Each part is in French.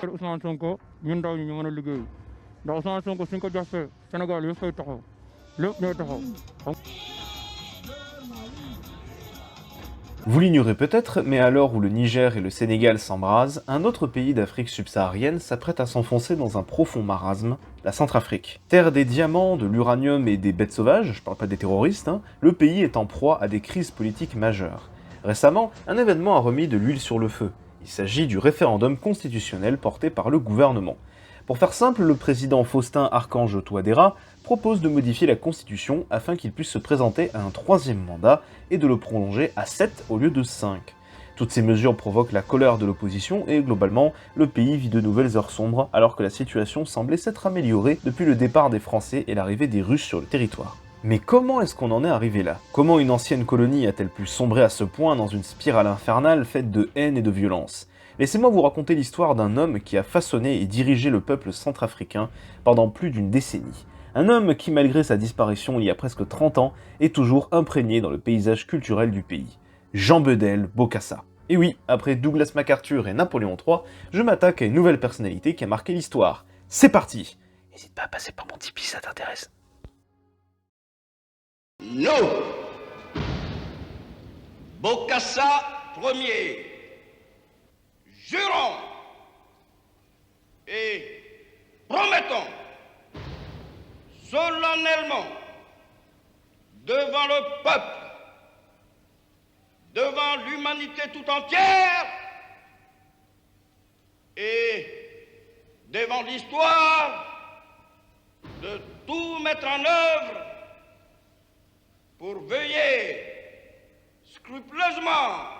Ousmane Sonko ñun ndaw ñi ñu mën a liggéey ndax Ousmane Sonko suñ ko jàppee Sénégal yëpp fay taxaw lépp ñooy taxaw. Vous l'ignorez peut-être, mais à l'heure où le Niger et le Sénégal s'embrasent, un autre pays d'Afrique subsaharienne s'apprête à s'enfoncer dans un profond marasme, la Centrafrique. Terre des diamants, de l'uranium et des bêtes sauvages, je parle pas des terroristes, le pays est en proie à des crises politiques majeures. Récemment, un événement a remis de l'huile sur le feu. Il s'agit du référendum constitutionnel porté par le gouvernement. Pour faire simple, le président Faustin Archange Touadéra propose de modifier la Constitution afin qu'il puisse se présenter à un 3e mandat et de le prolonger à 7 au lieu de 5. Toutes ces mesures provoquent la colère de l'opposition et globalement, le pays vit de nouvelles heures sombres alors que la situation semblait s'être améliorée depuis le départ des Français et l'arrivée des Russes sur le territoire. Mais comment est-ce qu'on en est arrivé là? Comment une ancienne colonie a-t-elle pu sombrer à ce point dans une spirale infernale faite de haine et de violence? Laissez-moi vous raconter l'histoire d'un homme qui a façonné et dirigé le peuple centrafricain pendant plus d'une décennie. Un homme qui, malgré sa disparition il y a presque 30 ans, est toujours imprégné dans le paysage culturel du pays. Jean-Bedel Bokassa. Et oui, après Douglas MacArthur et Napoléon III, je m'attaque à une nouvelle personnalité qui a marqué l'histoire. C'est parti! N'hésite pas à passer par mon Tipeee, ça t'intéresse. Non. Bokassa Ier. Jurons et promettons solennellement devant le peuple, devant l'humanité tout entière et devant l'histoire de tout mettre en œuvre pour veiller scrupuleusement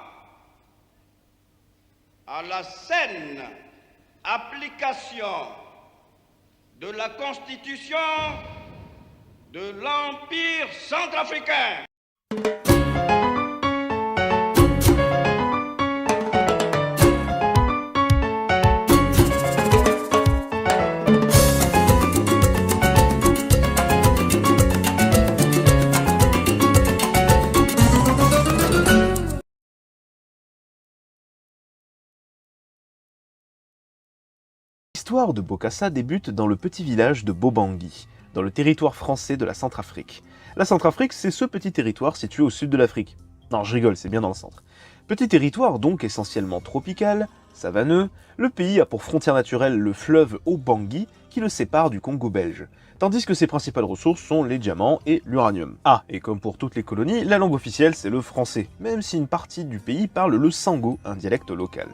à la saine application de la Constitution de l'Empire centrafricain. L'histoire de Bokassa débute dans le petit village de Bobangui, dans le territoire français de la Centrafrique. La Centrafrique, c'est ce petit territoire situé au sud de l'Afrique. Non, je rigole, c'est bien dans le centre. Petit territoire donc essentiellement tropical, savanneux, le pays a pour frontière naturelle le fleuve Obangui qui le sépare du Congo belge, tandis que ses principales ressources sont les diamants et l'uranium. Ah, et comme pour toutes les colonies, la langue officielle c'est le français, même si une partie du pays parle le sango, un dialecte local.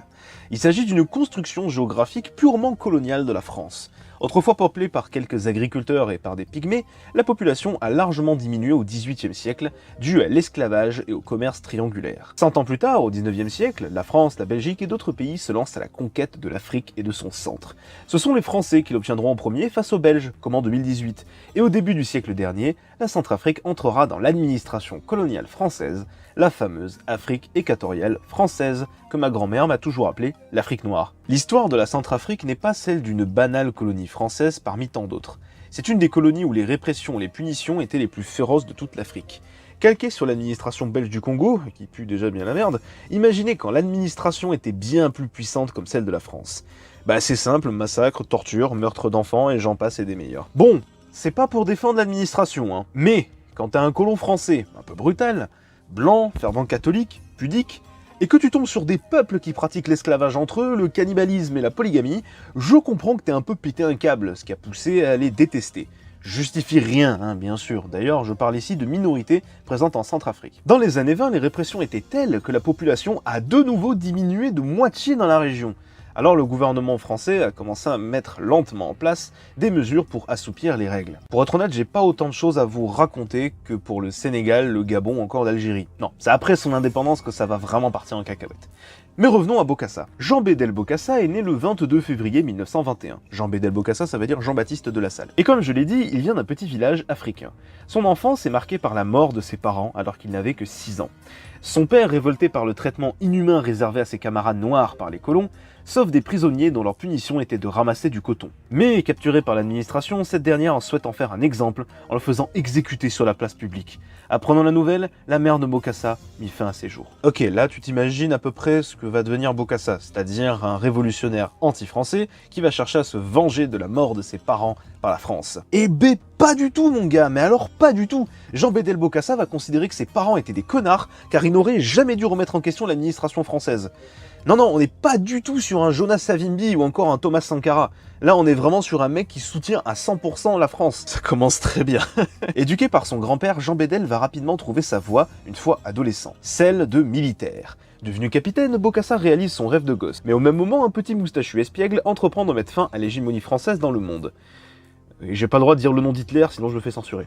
Il s'agit d'une construction géographique purement coloniale de la France. Autrefois peuplée par quelques agriculteurs et par des pygmées, la population a largement diminué au XVIIIe siècle, dû à l'esclavage et au commerce triangulaire. 100 ans plus tard, au XIXe siècle, la France, la Belgique et d'autres pays se lancent à la conquête de l'Afrique et de son centre. Ce sont les Français qui l'obtiendront en premier face aux Belges, comme en 2018. Et au début du siècle dernier, la Centrafrique entrera dans l'administration coloniale française, la fameuse Afrique équatoriale française, que ma grand-mère m'a toujours appelée l'Afrique noire. L'histoire de la Centrafrique n'est pas celle d'une banale colonie française parmi tant d'autres. C'est une des colonies où les répressions et les punitions étaient les plus féroces de toute l'Afrique. Calqué sur l'administration belge du Congo, qui pue déjà bien la merde, imaginez quand l'administration était bien plus puissante comme celle de la France. Bah c'est simple, massacre, torture, meurtre d'enfants et j'en passe et des meilleurs. Bon, c'est pas pour défendre l'administration, hein, mais quand t'as un colon français, un peu brutal, blanc, fervent catholique, pudique, et que tu tombes sur des peuples qui pratiquent l'esclavage entre eux, le cannibalisme et la polygamie, je comprends que t'aies un peu pété un câble, ce qui a poussé à les détester. Je justifie rien, hein, bien sûr. D'ailleurs, je parle ici de minorités présentes en Centrafrique. Dans les années 20, les répressions étaient telles que la population a de nouveau diminué de moitié dans la région. Alors le gouvernement français a commencé à mettre lentement en place des mesures pour assouplir les règles. Pour être honnête, j'ai pas autant de choses à vous raconter que pour le Sénégal, le Gabon ou encore l'Algérie. Non, c'est après son indépendance que ça va vraiment partir en cacahuète. Mais revenons à Bokassa. Jean-Bedel Bokassa est né le 22 février 1921. Jean-Bedel Bokassa, ça veut dire Jean-Baptiste de la Salle. Et comme je l'ai dit, il vient d'un petit village africain. Son enfance est marquée par la mort de ses parents alors qu'il n'avait que 6 ans. Son père, révolté par le traitement inhumain réservé à ses camarades noirs par les colons, sauve des prisonniers dont leur punition était de ramasser du coton. Mais capturé par l'administration, cette dernière en souhaite en faire un exemple en le faisant exécuter sur la place publique. Apprenant la nouvelle, la mère de Bokassa mit fin à ses jours. Ok, là tu t'imagines à peu près ce que va devenir Bokassa, c'est-à-dire un révolutionnaire anti-français qui va chercher à se venger de la mort de ses parents par la France. Et pas du tout mon gars, mais alors pas du tout. Jean Bédel Bokassa va considérer que ses parents étaient des connards car ils n'auraient jamais dû remettre en question l'administration française. Non, on n'est pas du tout sur un Jonas Savimbi ou encore un Thomas Sankara. Là, on est vraiment sur un mec qui soutient à 100% la France. Ça commence très bien. Éduqué par son grand-père, Jean Bédel va rapidement trouver sa voie, une fois adolescent, celle de militaire. Devenu capitaine, Bokassa réalise son rêve de gosse. Mais au même moment, un petit moustachu espiègle entreprend de mettre fin à l'hégémonie française dans le monde. Et j'ai pas le droit de dire le nom d'Hitler, sinon je me fais censurer.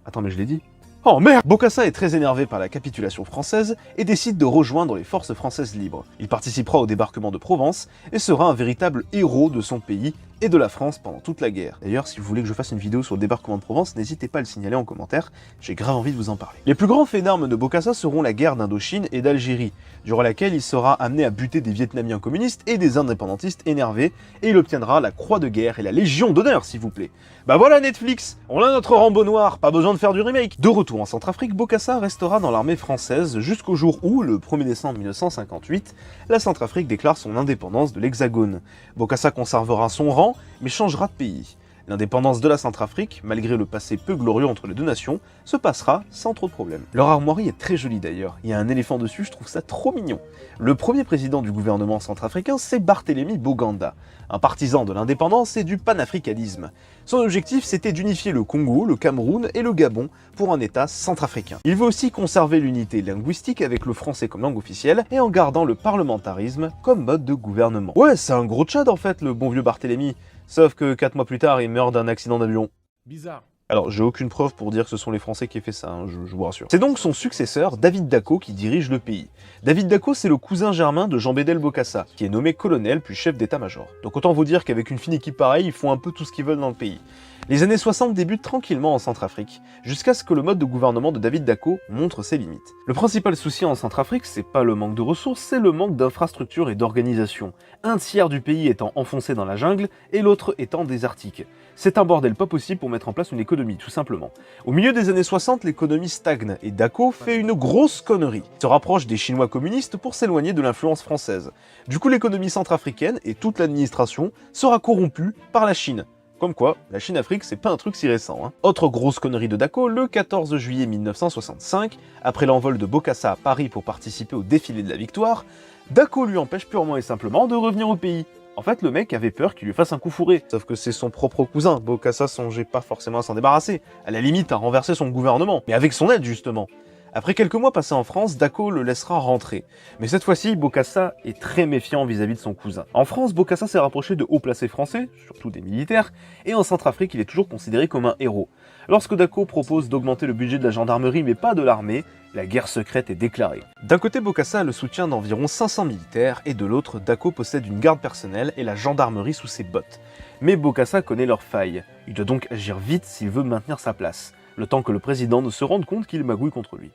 Attends, mais je l'ai dit. Oh merde! Bokassa est très énervé par la capitulation française et décide de rejoindre les forces françaises libres. Il participera au débarquement de Provence et sera un véritable héros de son pays et de la France pendant toute la guerre. D'ailleurs, si vous voulez que je fasse une vidéo sur le débarquement de Provence, n'hésitez pas à le signaler en commentaire, j'ai grave envie de vous en parler. Les plus grands faits d'armes de Bokassa seront la guerre d'Indochine et d'Algérie, durant laquelle il sera amené à buter des Vietnamiens communistes et des indépendantistes énervés, et il obtiendra la Croix de guerre et la Légion d'honneur, s'il vous plaît. Bah voilà Netflix, on a notre Rambo noir, pas besoin de faire du remake. De retour en Centrafrique, Bokassa restera dans l'armée française jusqu'au jour où, le 1er décembre 1958, la Centrafrique déclare son indépendance de l'Hexagone. Bokassa conservera son rang, mais changera de pays. L'indépendance de la Centrafrique, malgré le passé peu glorieux entre les deux nations, se passera sans trop de problèmes. Leur armoirie est très jolie d'ailleurs, il y a un éléphant dessus, je trouve ça trop mignon. Le premier président du gouvernement centrafricain, c'est Barthélemy Boganda, un partisan de l'indépendance et du panafricanisme. Son objectif, c'était d'unifier le Congo, le Cameroun et le Gabon pour un État centrafricain. Il veut aussi conserver l'unité linguistique avec le français comme langue officielle et en gardant le parlementarisme comme mode de gouvernement. Ouais, c'est un gros tchad en fait, le bon vieux Barthélemy. Sauf que 4 mois plus tard, il meurt d'un accident d'avion. Bizarre. Alors, j'ai aucune preuve pour dire que ce sont les Français qui aient fait ça, hein, je vous rassure. C'est donc son successeur, David Dacko, qui dirige le pays. David Dacko, c'est le cousin germain de Jean Bédel Bokassa, qui est nommé colonel puis chef d'état-major. Donc autant vous dire qu'avec une fine équipe pareille, ils font un peu tout ce qu'ils veulent dans le pays. Les années 60 débutent tranquillement en Centrafrique, jusqu'à ce que le mode de gouvernement de David Dacko montre ses limites. Le principal souci en Centrafrique, c'est pas le manque de ressources, c'est le manque d'infrastructures et d'organisation. Un tiers du pays étant enfoncé dans la jungle et l'autre étant désertique. C'est un bordel pas possible pour mettre en place une économie, tout simplement. Au milieu des années 60, l'économie stagne et Dacko fait une grosse connerie. Il se rapproche des Chinois communistes pour s'éloigner de l'influence française. Du coup, l'économie centrafricaine et toute l'administration sera corrompue par la Chine. Comme quoi, la Chine-Afrique, c'est pas un truc si récent. Hein. Autre grosse connerie de Dacko, le 14 juillet 1965, après l'envol de Bokassa à Paris pour participer au défilé de la victoire, Dacko lui empêche purement et simplement de revenir au pays. En fait, le mec avait peur qu'il lui fasse un coup fourré. Sauf que c'est son propre cousin, Bokassa songeait pas forcément à s'en débarrasser, à la limite à renverser son gouvernement, mais avec son aide justement. Après quelques mois passés en France, Dacko le laissera rentrer. Mais cette fois-ci, Bokassa est très méfiant vis-à-vis de son cousin. En France, Bokassa s'est rapproché de hauts placés français, surtout des militaires, et en Centrafrique, il est toujours considéré comme un héros. Lorsque Dacko propose d'augmenter le budget de la gendarmerie mais pas de l'armée, la guerre secrète est déclarée. D'un côté, Bokassa a le soutien d'environ 500 militaires, et de l'autre, Dacko possède une garde personnelle et la gendarmerie sous ses bottes. Mais Bokassa connaît leurs failles. Il doit donc agir vite s'il veut maintenir sa place, le temps que le président ne se rende compte qu'il magouille contre lui.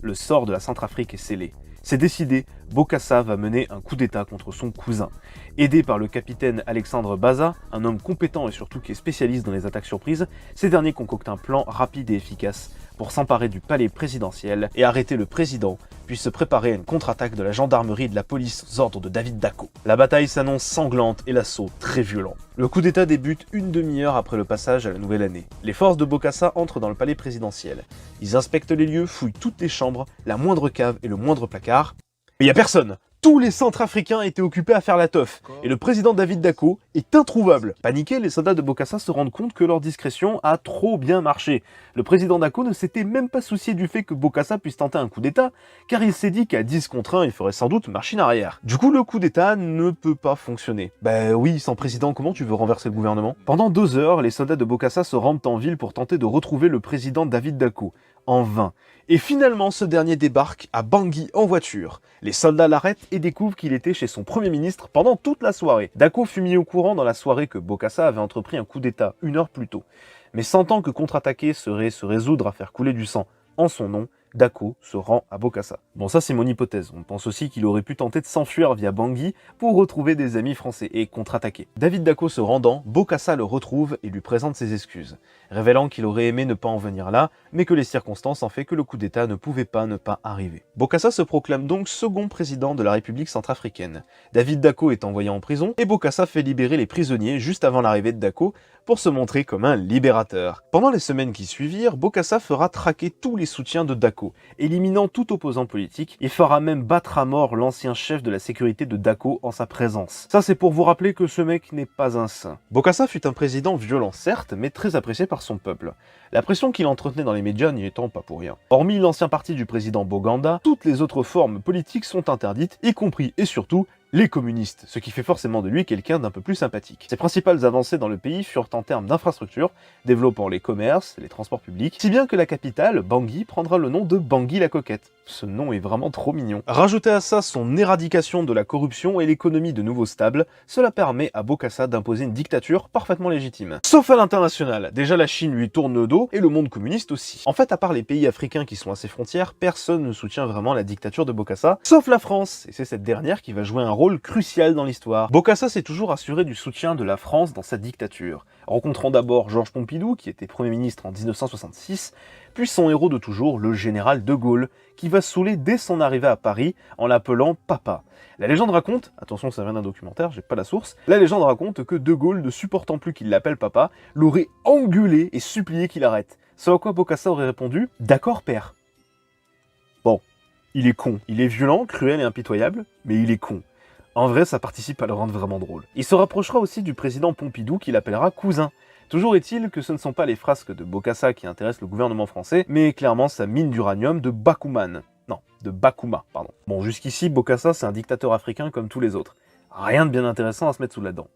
Le sort de la Centrafrique est scellé. C'est décidé, Bokassa va mener un coup d'état contre son cousin. Aidé par le capitaine Alexandre Baza, un homme compétent et surtout qui est spécialiste dans les attaques surprises, ces derniers concoctent un plan rapide et efficace pour s'emparer du palais présidentiel et arrêter le président, puis se préparer à une contre-attaque de la gendarmerie et de la police aux ordres de David Dacko. La bataille s'annonce sanglante et l'assaut très violent. Le coup d'état débute une demi-heure après le passage à la nouvelle année. Les forces de Bokassa entrent dans le palais présidentiel. Ils inspectent les lieux, fouillent toutes les chambres, la moindre cave et le moindre placard. Mais il n'y a personne! Tous les Centrafricains étaient occupés à faire la teuf, et le président David Dacko est introuvable. Paniqués, les soldats de Bokassa se rendent compte que leur discrétion a trop bien marché. Le président Dacko ne s'était même pas soucié du fait que Bokassa puisse tenter un coup d'état, car il s'est dit qu'à 10 contre 1, il ferait sans doute machine arrière. Du coup, le coup d'état ne peut pas fonctionner. Bah oui, sans président, comment tu veux renverser le gouvernement? Pendant 2 heures, les soldats de Bokassa se rendent en ville pour tenter de retrouver le président David Dacko. En vain. Et finalement, ce dernier débarque à Bangui en voiture. Les soldats l'arrêtent et découvrent qu'il était chez son premier ministre pendant toute la soirée. Dacko fut mis au courant dans la soirée que Bokassa avait entrepris un coup d'état 1 heure plus tôt. Mais sentant que contre-attaquer serait se résoudre à faire couler du sang en son nom, Dacko se rend à Bokassa. Bon, ça c'est mon hypothèse. On pense aussi qu'il aurait pu tenter de s'enfuir via Bangui pour retrouver des amis français et contre-attaquer. David Dacko se rendant, Bokassa le retrouve et lui présente ses excuses, révélant qu'il aurait aimé ne pas en venir là, mais que les circonstances en fait que le coup d'État ne pouvait pas ne pas arriver. Bokassa se proclame donc second président de la République centrafricaine. David Dacko est envoyé en prison et Bokassa fait libérer les prisonniers juste avant l'arrivée de Dacko pour se montrer comme un libérateur. Pendant les semaines qui suivirent, Bokassa fera traquer tous les soutiens de Dacko, éliminant tout opposant politique, et fera même battre à mort l'ancien chef de la sécurité de Dacko en sa présence. Ça c'est pour vous rappeler que ce mec n'est pas un saint. Bokassa fut un président violent certes, mais très apprécié par son peuple. La pression qu'il entretenait dans les médias n'y étant pas pour rien. Hormis l'ancien parti du président Boganda, toutes les autres formes politiques sont interdites, y compris et surtout les communistes, ce qui fait forcément de lui quelqu'un d'un peu plus sympathique. Ses principales avancées dans le pays furent en termes d'infrastructures, développant les commerces, les transports publics, si bien que la capitale, Bangui, prendra le nom de Bangui la Coquette. Ce nom est vraiment trop mignon. Rajoutez à ça son éradication de la corruption et l'économie de nouveau stable, cela permet à Bokassa d'imposer une dictature parfaitement légitime. Sauf à l'international, déjà la Chine lui tourne le dos et le monde communiste aussi. En fait, à part les pays africains qui sont à ses frontières, personne ne soutient vraiment la dictature de Bokassa, sauf la France, et c'est cette dernière qui va jouer un rôle crucial dans l'histoire. Bokassa s'est toujours assuré du soutien de la France dans sa dictature, rencontrant d'abord Georges Pompidou, qui était Premier ministre en 1966, puis son héros de toujours, le général de Gaulle, qui va saouler dès son arrivée à Paris en l'appelant Papa. La légende raconte, attention ça vient d'un documentaire, j'ai pas la source, la légende raconte que de Gaulle, ne supportant plus qu'il l'appelle Papa, l'aurait engueulé et supplié qu'il arrête. Ce à quoi Bokassa aurait répondu « D'accord père ». Bon, il est con, il est violent, cruel et impitoyable, mais il est con. En vrai, ça participe à le rendre vraiment drôle. Il se rapprochera aussi du président Pompidou qui l'appellera cousin. Toujours est-il que ce ne sont pas les frasques de Bokassa qui intéressent le gouvernement français, mais clairement sa mine d'uranium de Bakuman. Non, de Bakuma, pardon. Bon, jusqu'ici, Bokassa c'est un dictateur africain comme tous les autres. Rien de bien intéressant à se mettre sous la dent.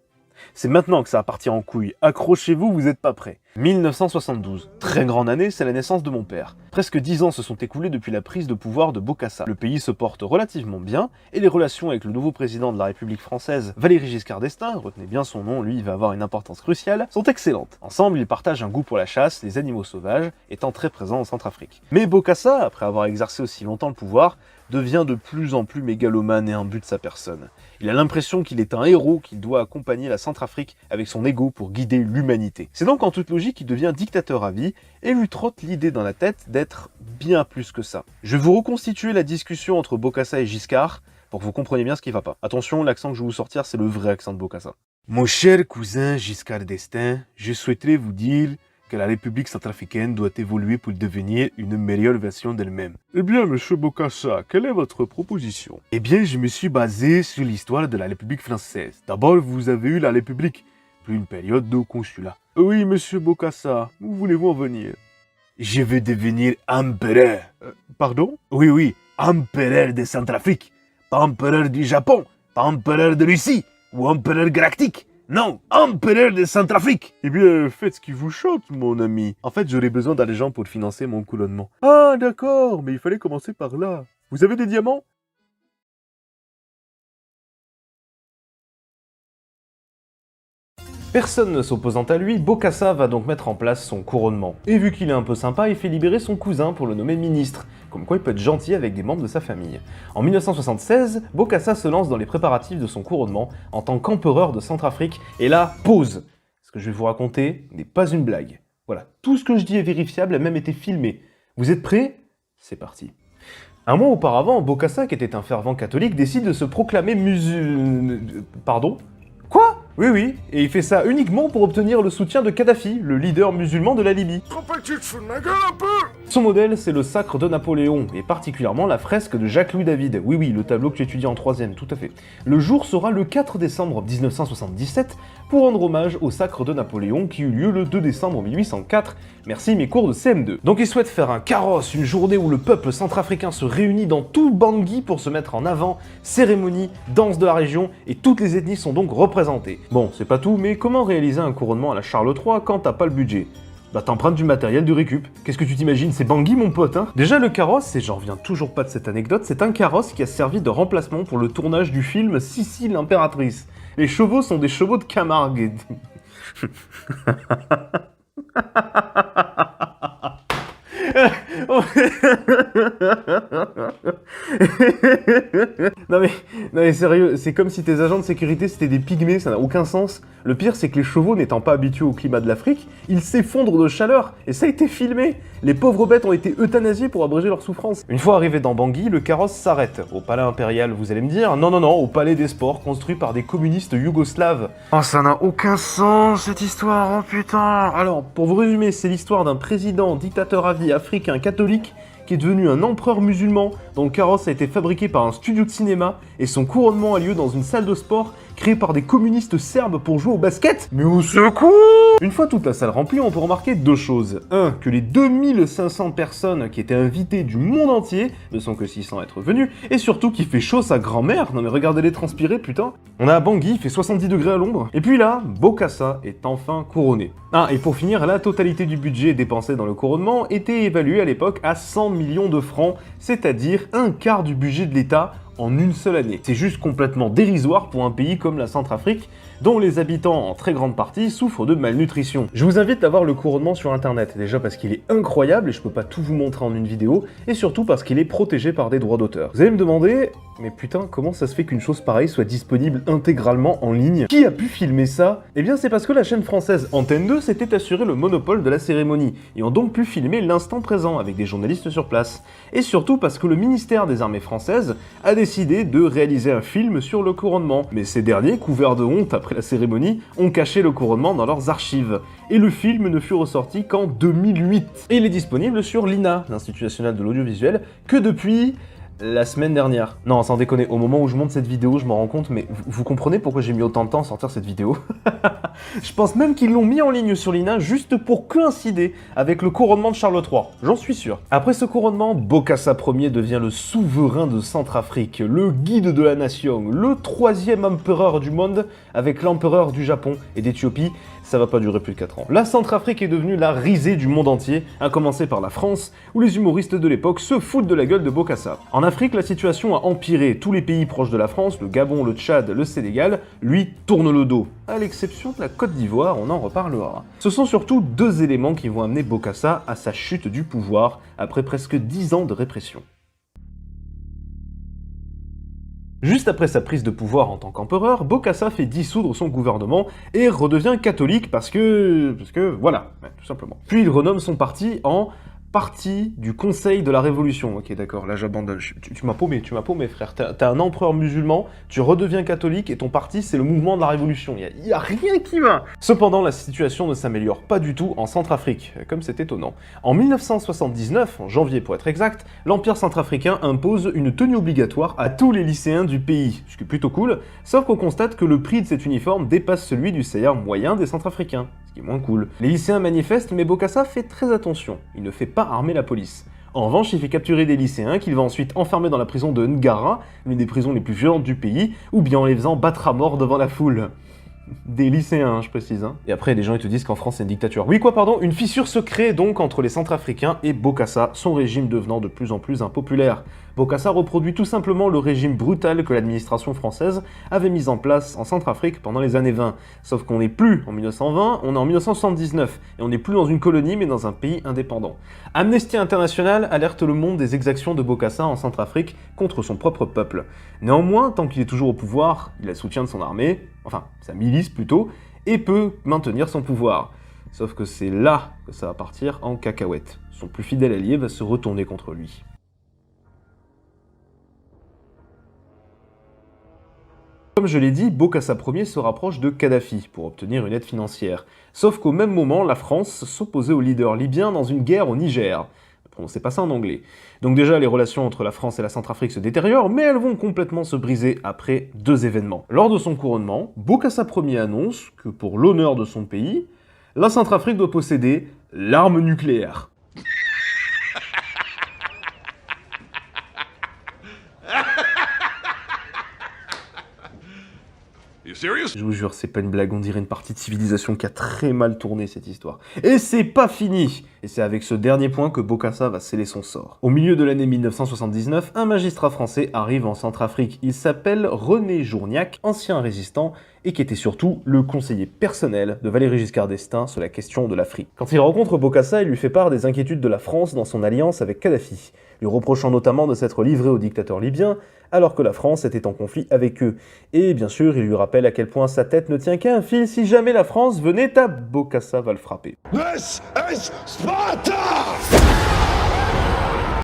C'est maintenant que ça va partir en couille. Accrochez-vous, vous n'êtes pas prêts. 1972. Très grande année, c'est la naissance de mon père. Presque 10 ans se sont écoulés depuis la prise de pouvoir de Bokassa. Le pays se porte relativement bien, et les relations avec le nouveau président de la République française, Valéry Giscard d'Estaing, retenez bien son nom, lui il va avoir une importance cruciale, sont excellentes. Ensemble, ils partagent un goût pour la chasse, les animaux sauvages, étant très présents en Centrafrique. Mais Bokassa, après avoir exercé aussi longtemps le pouvoir, devient de plus en plus mégalomane et imbu de sa personne. Il a l'impression qu'il est un héros, qu'il doit accompagner la Centrafrique avec son ego pour guider l'humanité. C'est donc en toute logique qu'il devient dictateur à vie et lui trotte l'idée dans la tête d'être bien plus que ça. Je vais vous reconstituer la discussion entre Bokassa et Giscard pour que vous compreniez bien ce qui va pas. Attention, l'accent que je vais vous sortir, c'est le vrai accent de Bokassa. Mon cher cousin Giscard d'Estaing, je souhaiterais vous dire que la République centrafricaine doit évoluer pour devenir une meilleure version d'elle-même. Eh bien, monsieur Bokassa, quelle est votre proposition? Eh bien, je me suis basé sur l'histoire de la République française. D'abord, vous avez eu la République, puis une période de consulat. Oui, monsieur Bokassa, où voulez-vous en venir? Je veux devenir empereur. Pardon? Oui, empereur de Centrafrique. Pas empereur du Japon, pas empereur de Russie, ou empereur galactique. Non, empereur de Centrafrique. Eh bien, faites ce qui vous chante, mon ami. En fait, j'aurais besoin d'argent pour financer mon couronnement. Ah, d'accord, mais il fallait commencer par là. Vous avez des diamants? Personne ne s'opposant à lui, Bokassa va donc mettre en place son couronnement. Et vu qu'il est un peu sympa, il fait libérer son cousin pour le nommer ministre, comme quoi il peut être gentil avec des membres de sa famille. En 1976, Bokassa se lance dans les préparatifs de son couronnement en tant qu'empereur de Centrafrique, et là, pause! Ce que je vais vous raconter n'est pas une blague. Voilà, tout ce que je dis est vérifiable, a même été filmé. Vous êtes prêts? C'est parti. Un mois auparavant, Bokassa, qui était un fervent catholique, décide de se proclamer Pardon? Quoi? Oui, et il fait ça uniquement pour obtenir le soutien de Kadhafi, le leader musulman de la Libye. Son modèle, c'est le sacre de Napoléon, et particulièrement la fresque de Jacques-Louis David. Oui, le tableau que tu étudies en 3ème, tout à fait. Le jour sera le 4 décembre 1977, pour rendre hommage au sacre de Napoléon qui eut lieu le 2 décembre 1804. Merci mes cours de CM2. Donc il souhaite faire un carrosse, une journée où le peuple centrafricain se réunit dans tout Bangui pour se mettre en avant, cérémonie, danse de la région, et toutes les ethnies sont donc représentées. Bon, c'est pas tout, mais comment réaliser un couronnement à la Charles III quand t'as pas le budget? Bah t'empruntes du matériel de récup. Qu'est-ce que tu t'imagines? C'est Bangui mon pote, hein? Déjà le carrosse, et j'en reviens toujours pas de cette anecdote, c'est un carrosse qui a servi de remplacement pour le tournage du film Sissi l'impératrice. Les chevaux sont des chevaux de Camargue. Non mais sérieux, c'est comme si tes agents de sécurité c'était des pygmées, ça n'a aucun sens. Le pire c'est que les chevaux n'étant pas habitués au climat de l'Afrique, ils s'effondrent de chaleur, et ça a été filmé. Les pauvres bêtes ont été euthanasiées pour abréger leur souffrance. Une fois arrivé dans Bangui, le carrosse s'arrête. Au palais impérial, vous allez me dire? Non, au palais des sports, construit par des communistes yougoslaves. Oh, ça n'a aucun sens cette histoire, oh putain. Alors, pour vous résumer, c'est l'histoire d'un président dictateur à vie africain catholique qui est devenu un empereur musulman dont le carrosse a été fabriqué par un studio de cinéma et son couronnement a lieu dans une salle de sport créée par des communistes serbes pour jouer au basket. Mais au secours! Une fois toute la salle remplie, on peut remarquer deux choses. Un, que les 2500 personnes qui étaient invitées du monde entier ne sont que 600 à être venues, et surtout qu'il fait chaud sa grand-mère. Non mais regardez-les transpirer, putain. On a à Bangui, il fait 70 degrés à l'ombre. Et puis là, Bokassa est enfin couronné. Ah, et pour finir, la totalité du budget dépensé dans le couronnement était évaluée à l'époque à 100 millions de francs, c'est-à-dire un quart du budget de l'État en une seule année. C'est juste complètement dérisoire pour un pays comme la Centrafrique, dont les habitants en très grande partie souffrent de malnutrition. Je vous invite à voir le couronnement sur internet, déjà parce qu'il est incroyable et je peux pas tout vous montrer en une vidéo, et surtout parce qu'il est protégé par des droits d'auteur. Vous allez me demander, mais putain, comment ça se fait qu'une chose pareille soit disponible intégralement en ligne? Qui a pu filmer ça? Eh bien c'est parce que la chaîne française Antenne 2 s'était assuré le monopole de la cérémonie, et ont donc pu filmer l'instant présent avec des journalistes sur place. Et surtout parce que le ministère des Armées françaises a décidé de réaliser un film sur le couronnement. Mais ces derniers, couverts de honte après la cérémonie, ont caché le couronnement dans leurs archives. Et le film ne fut ressorti qu'en 2008. Et il est disponible sur l'INA, l'Institut National de l'Audiovisuel, que depuis la semaine dernière. Non, sans déconner, au moment où je monte cette vidéo, je m'en rends compte, mais vous comprenez pourquoi j'ai mis autant de temps à sortir cette vidéo? Je pense même qu'ils l'ont mis en ligne sur l'INA juste pour coïncider avec le couronnement de Charles III, j'en suis sûr. Après ce couronnement, Bokassa Ier devient le souverain de Centrafrique, le guide de la nation, le 3e empereur du monde avec l'empereur du Japon et d'Éthiopie. Ça va pas durer plus de 4 ans. La Centrafrique est devenue la risée du monde entier, à commencer par la France, où les humoristes de l'époque se foutent de la gueule de Bokassa. En Afrique, la situation a empiré. Tous les pays proches de la France, le Gabon, le Tchad, le Sénégal, lui tournent le dos. À l'exception de la Côte d'Ivoire, on en reparlera. Ce sont surtout deux éléments qui vont amener Bokassa à sa chute du pouvoir, après presque 10 ans de répression. Juste après sa prise de pouvoir en tant qu'empereur, Bokassa fait dissoudre son gouvernement et redevient catholique parce que voilà, ouais, tout simplement. Puis il renomme son parti en Parti du Conseil de la Révolution. Ok, d'accord, là j'abandonne. Tu m'as paumé, frère. T'es un empereur musulman, tu redeviens catholique et ton parti c'est le mouvement de la Révolution. Y a rien qui va. Cependant, la situation ne s'améliore pas du tout en Centrafrique, comme c'est étonnant. En 1979, en janvier pour être exact, l'Empire centrafricain impose une tenue obligatoire à tous les lycéens du pays, ce qui est plutôt cool, sauf qu'on constate que le prix de cet uniforme dépasse celui du salaire moyen des Centrafricains, ce qui est moins cool. Les lycéens manifestent, mais Bokassa fait très attention. Il ne fait pas armer la police. En revanche, il fait capturer des lycéens qu'il va ensuite enfermer dans la prison de Ngara, l'une des prisons les plus violentes du pays, ou bien en les faisant battre à mort devant la foule. Des lycéens, je précise. Hein. Et après, les gens ils te disent qu'en France c'est une dictature. Oui, quoi, pardon? Une fissure se crée donc entre les Centrafricains et Bokassa, son régime devenant de plus en plus impopulaire. Bokassa reproduit tout simplement le régime brutal que l'administration française avait mis en place en Centrafrique pendant les années 20. Sauf qu'on n'est plus en 1920, on est en 1979, et on n'est plus dans une colonie mais dans un pays indépendant. Amnesty International alerte le monde des exactions de Bokassa en Centrafrique contre son propre peuple. Néanmoins, tant qu'il est toujours au pouvoir, il a le soutien de son armée, enfin sa milice plutôt, et peut maintenir son pouvoir. Sauf que c'est là que ça va partir en cacahuète. Son plus fidèle allié va se retourner contre lui. Comme je l'ai dit, Bokassa Ier se rapproche de Kadhafi pour obtenir une aide financière. Sauf qu'au même moment, la France s'opposait au leader libyen dans une guerre au Niger. Ne prononcez pas ça en anglais. Donc déjà, les relations entre la France et la Centrafrique se détériorent, mais elles vont complètement se briser après deux événements. Lors de son couronnement, Bokassa Ier annonce que pour l'honneur de son pays, la Centrafrique doit posséder l'arme nucléaire. You Je vous jure, c'est pas une blague, on dirait une partie de Civilisation qui a très mal tourné cette histoire. Et c'est pas fini! Et c'est avec ce dernier point que Bokassa va sceller son sort. Au milieu de l'année 1979, un magistrat français arrive en Centrafrique. Il s'appelle René Journiac, ancien résistant, et qui était surtout le conseiller personnel de Valéry Giscard d'Estaing sur la question de l'Afrique. Quand il rencontre Bokassa, il lui fait part des inquiétudes de la France dans son alliance avec Kadhafi, lui reprochant notamment de s'être livré au dictateur libyen, alors que la France était en conflit avec eux. Et bien sûr, il lui rappelle à quel point sa tête ne tient qu'à un fil, si jamais la France venait à Bokassa va le frapper. This is Sparta!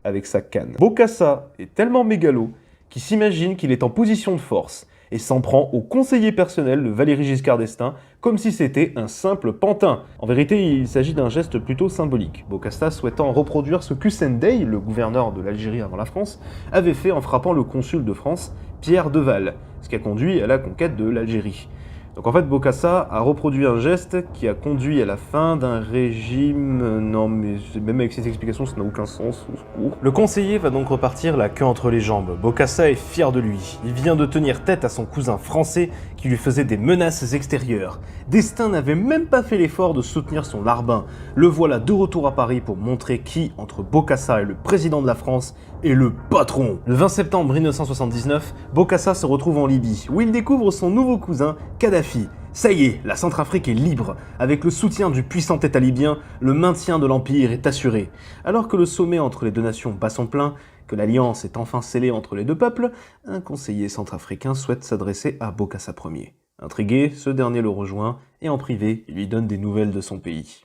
Avec sa canne. Bokassa est tellement mégalo qu'il s'imagine qu'il est en position de force et s'en prend au conseiller personnel de Valéry Giscard d'Estaing comme si c'était un simple pantin. En vérité, il s'agit d'un geste plutôt symbolique. Bokassa, souhaitant reproduire ce qu'Hussein Dey, le gouverneur de l'Algérie avant la France, avait fait en frappant le consul de France, Pierre Deval, ce qui a conduit à la conquête de l'Algérie. Donc en fait, Bokassa a reproduit un geste qui a conduit à la fin d'un régime... Non mais même avec cette explication, ça n'a aucun sens, au secours. Le conseiller va donc repartir la queue entre les jambes. Bokassa est fier de lui. Il vient de tenir tête à son cousin français qui lui faisait des menaces extérieures. D'Estaing n'avait même pas fait l'effort de soutenir son larbin. Le voilà de retour à Paris pour montrer qui, entre Bokassa et le président de la France, est le patron. Le 20 septembre 1979, Bokassa se retrouve en Libye, où il découvre son nouveau cousin, Kadhafi. Ça y est, la Centrafrique est libre. Avec le soutien du puissant État libyen, le maintien de l'Empire est assuré. Alors que le sommet entre les deux nations bat son plein, que l'alliance est enfin scellée entre les deux peuples, un conseiller centrafricain souhaite s'adresser à Bokassa Ier. Intrigué, ce dernier le rejoint et en privé, il lui donne des nouvelles de son pays.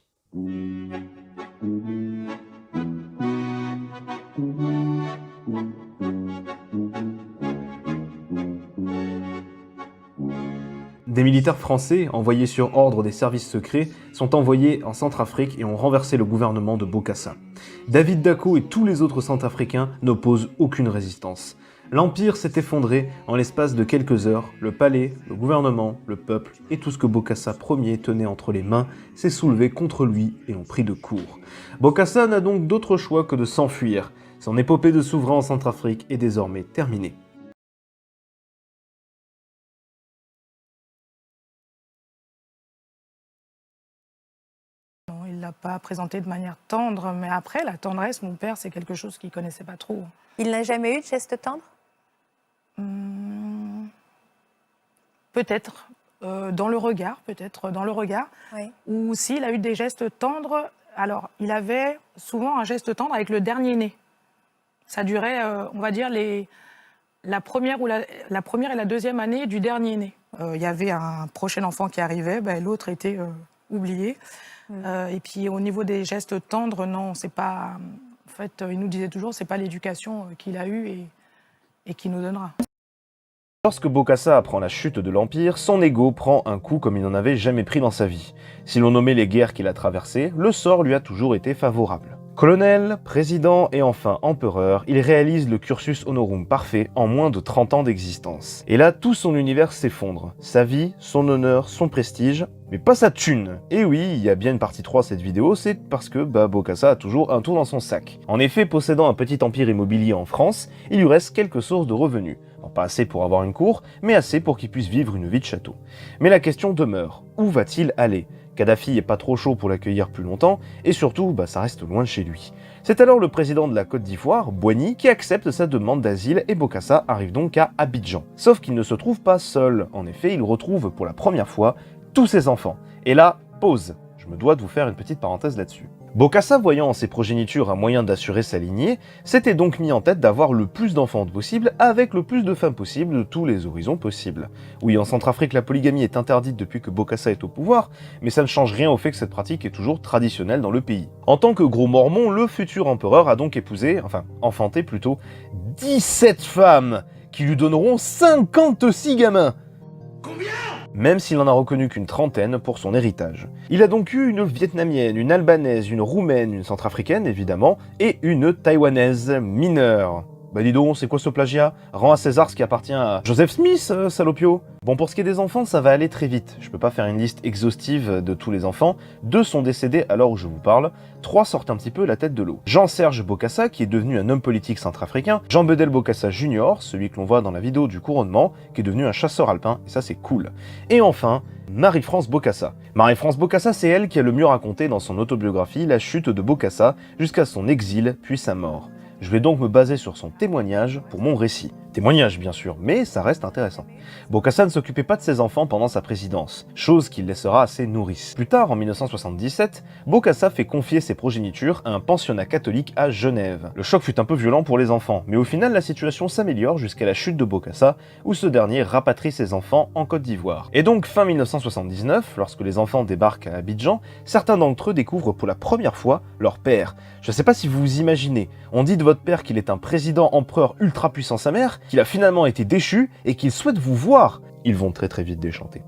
Des militaires français, envoyés sur ordre des services secrets, sont envoyés en Centrafrique et ont renversé le gouvernement de Bokassa. David Dacko et tous les autres Centrafricains n'opposent aucune résistance. L'Empire s'est effondré en l'espace de quelques heures, le palais, le gouvernement, le peuple et tout ce que Bokassa Ier tenait entre les mains s'est soulevé contre lui et ont pris de court. Bokassa n'a donc d'autre choix que de s'enfuir. Son épopée de souverain en Centrafrique est désormais terminée. Il ne l'a pas présenté de manière tendre, mais après, la tendresse, mon père, c'est quelque chose qu'il ne connaissait pas trop. Il n'a jamais eu de geste tendre? Peut-être dans le regard, Oui. ou s'il a eu des gestes tendres, alors il avait souvent un geste tendre avec le dernier né. Ça durait, on va dire, la première et la deuxième année du dernier né. Il y avait un prochain enfant qui arrivait, l'autre était oublié. Et puis au niveau des gestes tendres, non, c'est pas. En fait, il nous disait toujours, c'est pas l'éducation qu'il a eue et qui nous donnera. Lorsque Bokassa apprend la chute de l'Empire, son ego prend un coup comme il n'en avait jamais pris dans sa vie. Si l'on nommait les guerres qu'il a traversées, le sort lui a toujours été favorable. Colonel, président et enfin empereur, il réalise le cursus honorum parfait en moins de 30 ans d'existence. Et là, tout son univers s'effondre. Sa vie, son honneur, son prestige, mais pas sa thune. Et oui, il y a bien une partie 3 à cette vidéo, c'est parce que Bokassa a toujours un tour dans son sac. En effet, possédant un petit empire immobilier en France, il lui reste quelques sources de revenus. Pas assez pour avoir une cour, mais assez pour qu'il puisse vivre une vie de château. Mais la question demeure, où va-t-il aller? Kadhafi est pas trop chaud pour l'accueillir plus longtemps, et surtout, ça reste loin de chez lui. C'est alors le président de la Côte d'Ivoire, Boigny, qui accepte sa demande d'asile et Bokassa arrive donc à Abidjan. Sauf qu'il ne se trouve pas seul, en effet, il retrouve pour la première fois tous ses enfants. Et là, pause. Je me dois de vous faire une petite parenthèse là-dessus. Bokassa, voyant en ses progénitures un moyen d'assurer sa lignée, s'était donc mis en tête d'avoir le plus d'enfants possible avec le plus de femmes possible de tous les horizons possibles. Oui, en Centrafrique, la polygamie est interdite depuis que Bokassa est au pouvoir, mais ça ne change rien au fait que cette pratique est toujours traditionnelle dans le pays. En tant que gros mormon, le futur empereur a donc enfanté plutôt 17 femmes, qui lui donneront 56 gamins. Même s'il n'en a reconnu qu'une trentaine pour son héritage. Il a donc eu une vietnamienne, une albanaise, une roumaine, une centrafricaine évidemment, et une taïwanaise mineure. Bah dis donc, c'est quoi ce plagiat? Rends à César ce qui appartient à Joseph Smith, salopio. Bon, pour ce qui est des enfants, ça va aller très vite. Je peux pas faire une liste exhaustive de tous les enfants. 2 sont décédés à l'heure où je vous parle. 3 sortent un petit peu la tête de l'eau. Jean-Serge Bokassa, qui est devenu un homme politique centrafricain. Jean Bedel Bokassa Jr., celui que l'on voit dans la vidéo du couronnement, qui est devenu un chasseur alpin, et ça c'est cool. Et enfin, Marie-France Bokassa. Marie-France Bokassa, c'est elle qui a le mieux raconté dans son autobiographie la chute de Bokassa jusqu'à son exil puis sa mort. Je vais donc me baser sur son témoignage pour mon récit. Témoignage bien sûr, mais ça reste intéressant. Bokassa ne s'occupait pas de ses enfants pendant sa présidence, chose qui le laissera à ses nourrices. Plus tard, en 1977, Bokassa fait confier ses progénitures à un pensionnat catholique à Genève. Le choc fut un peu violent pour les enfants, mais au final la situation s'améliore jusqu'à la chute de Bokassa, où ce dernier rapatrie ses enfants en Côte d'Ivoire. Et donc fin 1979, lorsque les enfants débarquent à Abidjan, certains d'entre eux découvrent pour la première fois leur père. Je sais pas si vous vous imaginez, on dit de votre père qu'il est un président empereur ultra puissant sa mère, qu'il a finalement été déchu et qu'il souhaite vous voir. Ils vont très vite déchanter.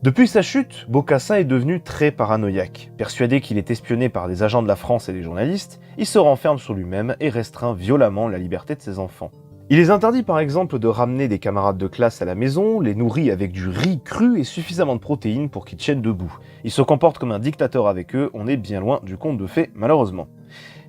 Depuis sa chute, Bokassa est devenu très paranoïaque. Persuadé qu'il est espionné par des agents de la France et des journalistes, il se renferme sur lui-même et restreint violemment la liberté de ses enfants. Il les interdit par exemple de ramener des camarades de classe à la maison, les nourrit avec du riz cru et suffisamment de protéines pour qu'ils tiennent debout. Il se comporte comme un dictateur avec eux, on est bien loin du conte de fées malheureusement.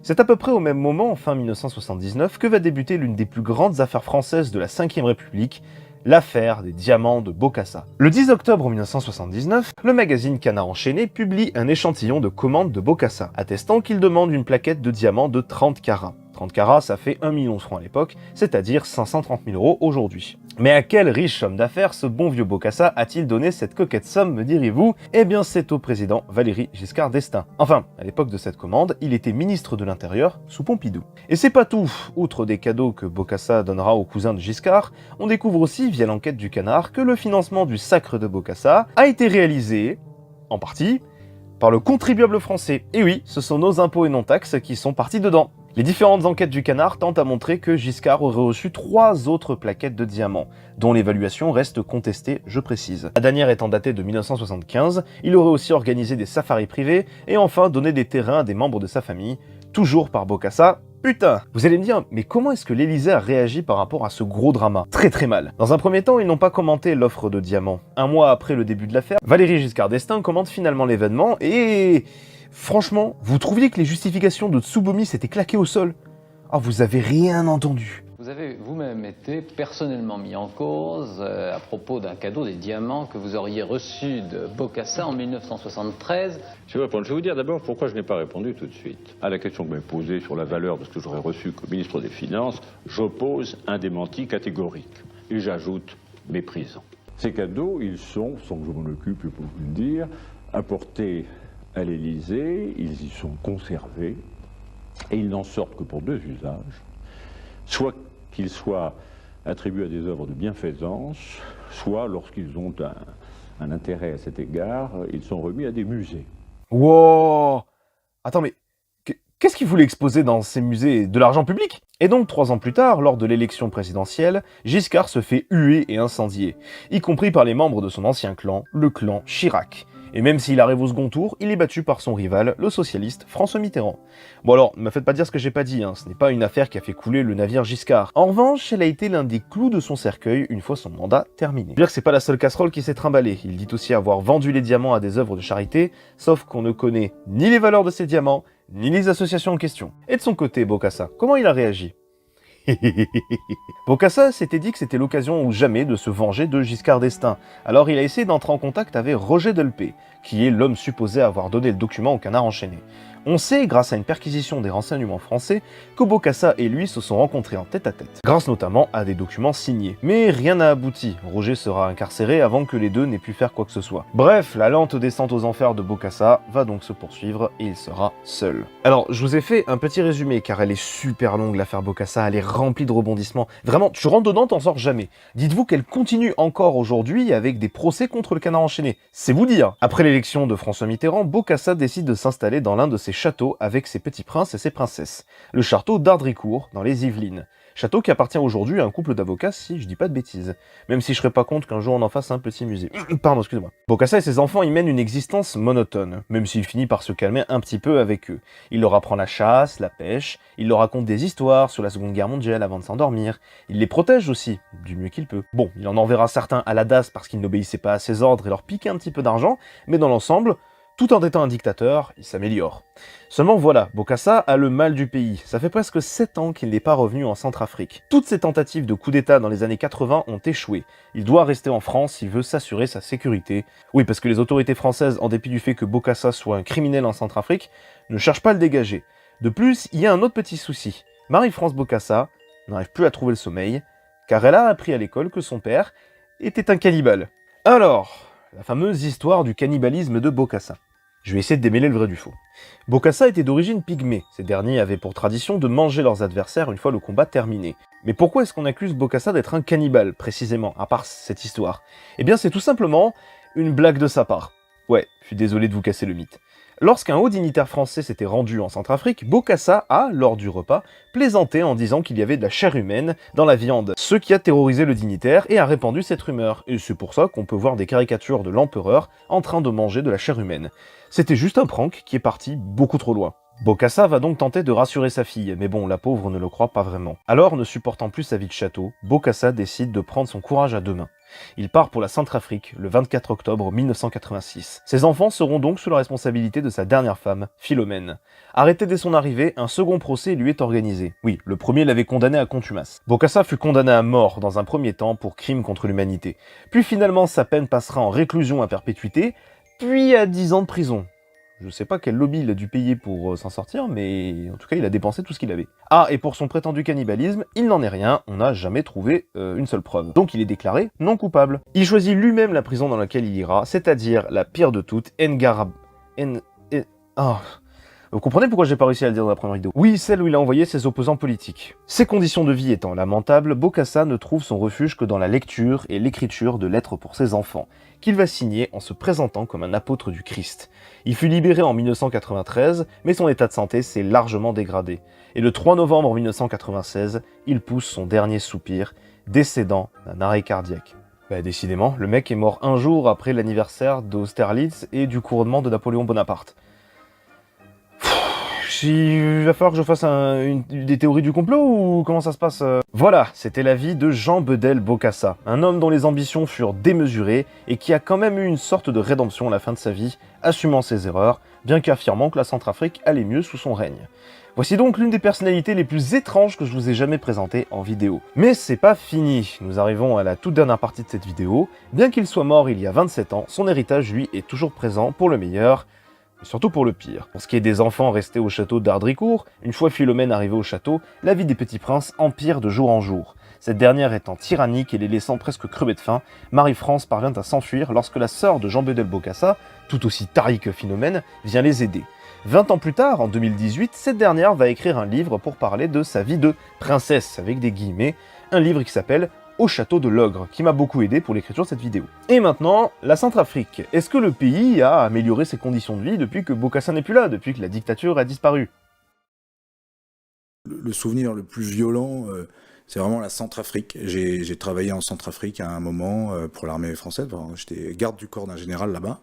C'est à peu près au même moment, fin 1979, que va débuter l'une des plus grandes affaires françaises de la Ve République, l'affaire des diamants de Bokassa. Le 10 octobre 1979, le magazine Canard Enchaîné publie un échantillon de commandes de Bokassa, attestant qu'il demande une plaquette de diamants de 30 carats. 30 carats, ça fait 1 million de francs à l'époque, c'est-à-dire 530 000 € aujourd'hui. Mais à quel riche homme d'affaires ce bon vieux Bokassa a-t-il donné cette coquette somme, me direz-vous? Eh bien c'est au président Valéry Giscard d'Estaing. Enfin, à l'époque de cette commande, il était ministre de l'Intérieur sous Pompidou. Et c'est pas tout, outre des cadeaux que Bokassa donnera au cousin de Giscard, on découvre aussi via l'enquête du Canard que le financement du sacre de Bokassa a été réalisé, en partie, par le contribuable français. Et oui, ce sont nos impôts et non-taxes qui sont partis dedans. Les différentes enquêtes du Canard tentent à montrer que Giscard aurait reçu 3 autres plaquettes de diamants, dont l'évaluation reste contestée, je précise. La dernière étant datée de 1975, il aurait aussi organisé des safaris privés et enfin donné des terrains à des membres de sa famille, toujours par Bokassa. Putain! Vous allez me dire, mais comment est-ce que l'Élysée a réagi par rapport à ce gros drama? Très mal. Dans un premier temps, ils n'ont pas commenté l'offre de diamants. 1 mois après le début de l'affaire, Valéry Giscard d'Estaing commente finalement l'événement et... Franchement, vous trouviez que les justifications de Tsubomi s'étaient claquées au sol? Oh, vous avez rien entendu. Vous avez vous-même été personnellement mis en cause à propos d'un cadeau des diamants que vous auriez reçu de Bokassa en 1973. Je vais vous dire d'abord pourquoi je n'ai pas répondu tout de suite. À la question que vous m'avez posée sur la valeur de ce que j'aurais reçu comme ministre des Finances, j'oppose un démenti catégorique. Et j'ajoute méprisant. Ces cadeaux, ils sont, sans que je m'en occupe, je peux vous le dire, apportés à l'Élysée, ils y sont conservés, et ils n'en sortent que pour 2 usages. Soit qu'ils soient attribués à des œuvres de bienfaisance, soit lorsqu'ils ont un intérêt à cet égard, ils sont remis à des musées. Wow! Attends, mais qu'est-ce qu'il voulait exposer dans ces musées? De l'argent public? Et donc 3 ans plus tard, lors de l'élection présidentielle, Giscard se fait huer et incendier, y compris par les membres de son ancien clan, le clan Chirac. Et même s'il arrive au second tour, il est battu par son rival, le socialiste François Mitterrand. Bon alors, ne me faites pas dire ce que j'ai pas dit, ce n'est pas une affaire qui a fait couler le navire Giscard. En revanche, elle a été l'un des clous de son cercueil une fois son mandat terminé. Je veux dire que c'est pas la seule casserole qui s'est trimballée. Il dit aussi avoir vendu les diamants à des œuvres de charité, sauf qu'on ne connaît ni les valeurs de ces diamants, ni les associations en question. Et de son côté, Bokassa, comment il a réagi? Bokassa s'était dit que c'était l'occasion ou jamais de se venger de Giscard d'Estaing, alors il a essayé d'entrer en contact avec Roger Delpé, qui est l'homme supposé avoir donné le document au Canard Enchaîné. On sait, grâce à une perquisition des renseignements français, que Bokassa et lui se sont rencontrés en tête-à-tête, grâce notamment à des documents signés. Mais rien n'a abouti, Roger sera incarcéré avant que les deux n'aient pu faire quoi que ce soit. Bref, la lente descente aux enfers de Bokassa va donc se poursuivre et il sera seul. Alors, je vous ai fait un petit résumé, car elle est super longue l'affaire Bokassa, elle est remplie de rebondissements. Vraiment, tu rentres dedans, t'en sors jamais. Dites-vous qu'elle continue encore aujourd'hui avec des procès contre le Canard Enchaîné. C'est vous dire. Après l'élection de François Mitterrand, Bokassa décide de s'installer dans l'un de ses châteaux avec ses petits princes et ses princesses. Le château d'Ardricourt, dans les Yvelines. Château qui appartient aujourd'hui à un couple d'avocats, si je dis pas de bêtises. Même si je serais pas contre qu'un jour on en fasse un petit musée. Pardon, excusez-moi. Bokassa et ses enfants y mènent une existence monotone, même s'il finit par se calmer un petit peu avec eux. Il leur apprend la chasse, la pêche, il leur raconte des histoires sur la Seconde Guerre mondiale avant de s'endormir. Il les protège aussi, du mieux qu'il peut. Bon, il en enverra certains à la DAS parce qu'ils n'obéissaient pas à ses ordres et leur piquait un petit peu d'argent, mais dans l'ensemble, tout en étant un dictateur, il s'améliore. Seulement voilà, Bokassa a le mal du pays. Ça fait presque 7 ans qu'il n'est pas revenu en Centrafrique. Toutes ses tentatives de coup d'état dans les années 80 ont échoué. Il doit rester en France s'il veut s'assurer sa sécurité. Oui, parce que les autorités françaises, en dépit du fait que Bokassa soit un criminel en Centrafrique, ne cherchent pas à le dégager. De plus, il y a un autre petit souci. Marie-France Bokassa n'arrive plus à trouver le sommeil, car elle a appris à l'école que son père était un cannibale. Alors, la fameuse histoire du cannibalisme de Bokassa. Je vais essayer de démêler le vrai du faux. Bokassa était d'origine pygmée. Ces derniers avaient pour tradition de manger leurs adversaires une fois le combat terminé. Mais pourquoi est-ce qu'on accuse Bokassa d'être un cannibale, précisément, à part cette histoire? Eh bien, c'est tout simplement une blague de sa part. Ouais, je suis désolé de vous casser le mythe. Lorsqu'un haut dignitaire français s'était rendu en Centrafrique, Bokassa a, lors du repas, plaisanté en disant qu'il y avait de la chair humaine dans la viande, ce qui a terrorisé le dignitaire et a répandu cette rumeur. Et c'est pour ça qu'on peut voir des caricatures de l'empereur en train de manger de la chair humaine. C'était juste un prank qui est parti beaucoup trop loin. Bokassa va donc tenter de rassurer sa fille, mais bon, la pauvre ne le croit pas vraiment. Alors, ne supportant plus sa vie de château, Bokassa décide de prendre son courage à deux mains. Il part pour la Centrafrique le 24 octobre 1986. Ses enfants seront donc sous la responsabilité de sa dernière femme, Philomène. Arrêté dès son arrivée, un second procès lui est organisé. Oui, le premier l'avait condamné à contumace. Bokassa fut condamné à mort dans un premier temps pour crime contre l'humanité. Puis finalement, sa peine passera en réclusion à perpétuité, puis à 10 ans de prison. Je sais pas quel lobby il a dû payer pour s'en sortir, mais en tout cas, il a dépensé tout ce qu'il avait. Ah, et pour son prétendu cannibalisme, il n'en est rien, on n'a jamais trouvé une seule preuve. Donc il est déclaré non coupable. Il choisit lui-même la prison dans laquelle il ira, c'est-à-dire la pire de toutes, Vous comprenez pourquoi j'ai pas réussi à le dire dans la première vidéo? Oui, celle où il a envoyé ses opposants politiques. Ses conditions de vie étant lamentables, Bokassa ne trouve son refuge que dans la lecture et l'écriture de lettres pour ses enfants, qu'il va signer en se présentant comme un apôtre du Christ. Il fut libéré en 1993, mais son état de santé s'est largement dégradé. Et le 3 novembre 1996, il pousse son dernier soupir, décédant d'un arrêt cardiaque. Bah décidément, le mec est mort un jour après l'anniversaire d'Austerlitz et du couronnement de Napoléon Bonaparte. Il va falloir que je fasse des théories du complot ou comment ça se passe? Voilà, c'était la vie de Jean Bedel Bokassa, un homme dont les ambitions furent démesurées et qui a quand même eu une sorte de rédemption à la fin de sa vie, assumant ses erreurs, bien qu'affirmant que la Centrafrique allait mieux sous son règne. Voici donc l'une des personnalités les plus étranges que je vous ai jamais présentées en vidéo. Mais c'est pas fini, nous arrivons à la toute dernière partie de cette vidéo. Bien qu'il soit mort il y a 27 ans, son héritage lui est toujours présent pour le meilleur, et surtout pour le pire. Pour ce qui est des enfants restés au château d'Ardricourt, une fois Philomène arrivée au château, la vie des petits princes empire de jour en jour. Cette dernière étant tyrannique et les laissant presque crever de faim, Marie-France parvient à s'enfuir lorsque la sœur de Jean Bedel Bokassa, tout aussi tarie que Philomène, vient les aider. 20 ans plus tard, en 2018, cette dernière va écrire un livre pour parler de sa vie de princesse, avec des guillemets, un livre qui s'appelle Au château de l'ogre, qui m'a beaucoup aidé pour l'écriture de cette vidéo. Et maintenant, la Centrafrique. Est-ce que le pays a amélioré ses conditions de vie depuis que Bokassa n'est plus là, depuis que la dictature a disparu? Le souvenir le plus violent, c'est vraiment la Centrafrique. J'ai travaillé en Centrafrique à un moment pour l'armée française. J'étais garde du corps d'un général là-bas.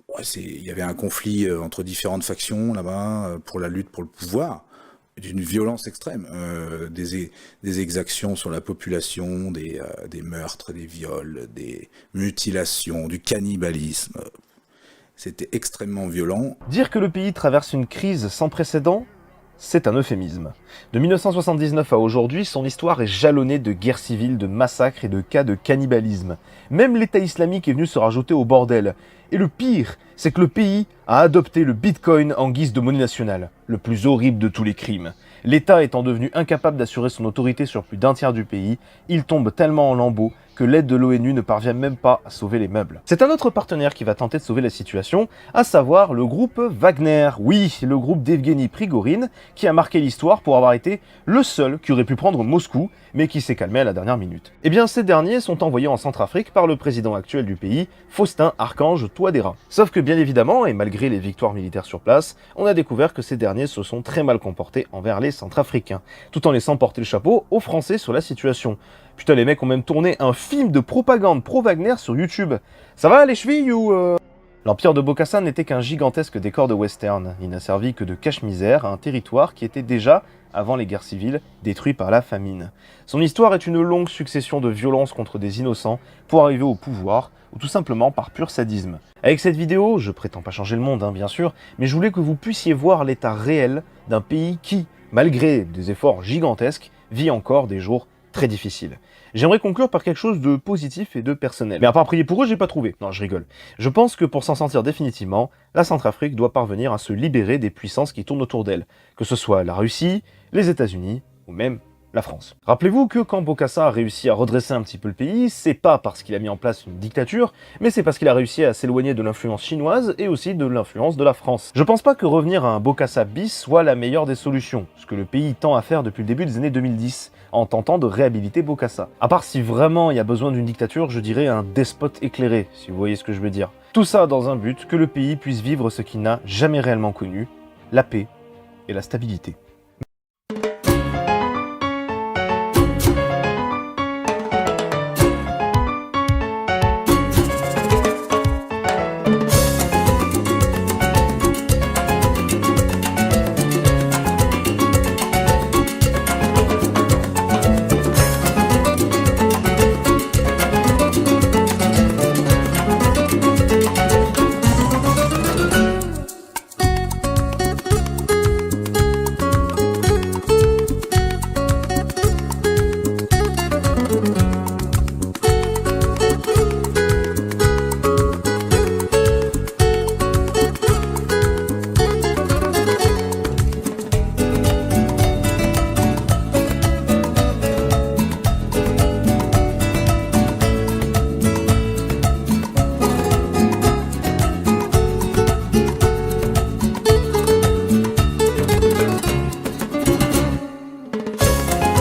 Ouais, il y avait un conflit entre différentes factions là-bas pour la lutte pour le pouvoir, d'une violence extrême, des exactions sur la population, des meurtres, des viols, des mutilations, du cannibalisme. C'était extrêmement violent. Dire que le pays traverse une crise sans précédent, c'est un euphémisme. De 1979 à aujourd'hui, son histoire est jalonnée de guerres civiles, de massacres et de cas de cannibalisme. Même l'État islamique est venu se rajouter au bordel. Et le pire, c'est que le pays a adopté le Bitcoin en guise de monnaie nationale, le plus horrible de tous les crimes. L'État étant devenu incapable d'assurer son autorité sur plus d'un tiers du pays, il tombe tellement en lambeaux que l'aide de l'ONU ne parvient même pas à sauver les meubles. C'est un autre partenaire qui va tenter de sauver la situation, à savoir le groupe Wagner. Oui, le groupe d'Evgeny Prigorine, qui a marqué l'histoire pour avoir été le seul qui aurait pu prendre Moscou, mais qui s'est calmé à la dernière minute. Eh bien, ces derniers sont envoyés en Centrafrique par le président actuel du pays, Faustin Archange Touadéra. Sauf que bien évidemment, et malgré les victoires militaires sur place, on a découvert que ces derniers se sont très mal comportés envers les Centrafricains, tout en laissant porter le chapeau aux Français sur la situation. Putain, les mecs ont même tourné un film de propagande pro-Wagner sur YouTube. Ça va les chevilles ou L'empire de Bokassa n'était qu'un gigantesque décor de western. Il n'a servi que de cache-misère à un territoire qui était déjà, avant les guerres civiles, détruit par la famine. Son histoire est une longue succession de violences contre des innocents pour arriver au pouvoir, ou tout simplement par pur sadisme. Avec cette vidéo, je prétends pas changer le monde, bien sûr, mais je voulais que vous puissiez voir l'état réel d'un pays qui, malgré des efforts gigantesques, vit encore des jours très difficiles. J'aimerais conclure par quelque chose de positif et de personnel. Mais à part prier pour eux, j'ai pas trouvé. Non, je rigole. Je pense que pour s'en sortir définitivement, la Centrafrique doit parvenir à se libérer des puissances qui tournent autour d'elle, que ce soit la Russie, les États-Unis ou même la France. Rappelez-vous que quand Bokassa a réussi à redresser un petit peu le pays, c'est pas parce qu'il a mis en place une dictature, mais c'est parce qu'il a réussi à s'éloigner de l'influence chinoise et aussi de l'influence de la France. Je pense pas que revenir à un Bokassa bis soit la meilleure des solutions, ce que le pays tend à faire depuis le début des années 2010, en tentant de réhabiliter Bokassa. À part si vraiment il y a besoin d'une dictature, je dirais un despote éclairé, si vous voyez ce que je veux dire. Tout ça dans un but que le pays puisse vivre ce qu'il n'a jamais réellement connu, la paix et la stabilité.